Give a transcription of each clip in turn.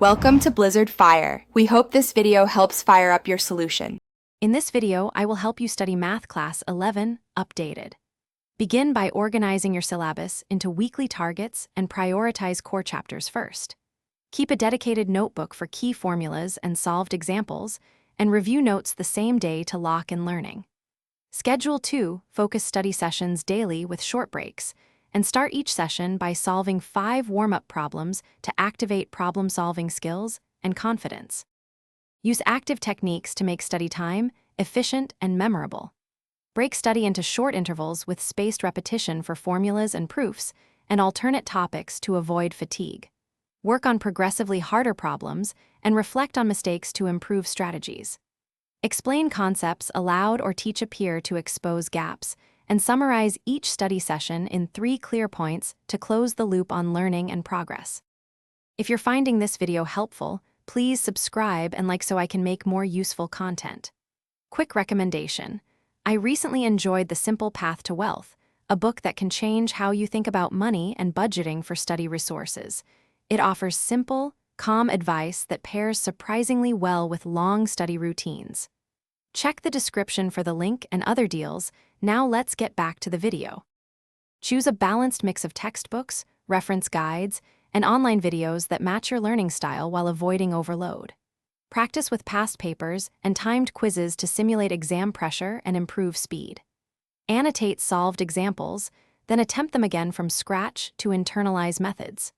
Welcome to Blizzard Fire. We hope this video helps fire up your solution. In this video, I will help you study Math Class 11 Updated. Begin by organizing your syllabus into weekly targets and prioritize core chapters first. Keep a dedicated notebook for key formulas and solved examples, and review notes the same day to lock in learning. Schedule 2 focus study sessions daily with short breaks, and start each session by solving 5 warm-up problems to activate problem-solving skills and confidence. Use active techniques to make study time efficient and memorable. Break study into short intervals with spaced repetition for formulas and proofs, and alternate topics to avoid fatigue. Work on progressively harder problems and reflect on mistakes to improve strategies. Explain concepts aloud or teach a peer to expose gaps, and summarize each study session in 3 clear points to close the loop on learning and progress. If you're finding this video helpful, please subscribe and like so I can make more useful content. Quick recommendation. I recently enjoyed The Simple Path to Wealth, a book that can change how you think about money and budgeting for study resources. It offers simple, calm advice that pairs surprisingly well with long study routines. Check the description for the link and other deals. Now let's get back to the video. Choose a balanced mix of textbooks, reference guides, and online videos that match your learning style while avoiding overload. Practice with past papers and timed quizzes to simulate exam pressure and improve speed. Annotate solved examples, then attempt them again from scratch to internalize methods.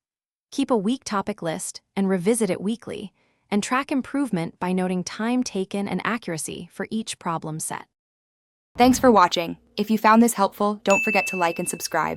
Keep a weak topic list and revisit it weekly, and track improvement by noting time taken and accuracy for each problem set. Thanks for watching. If you found this helpful, don't forget to like and subscribe.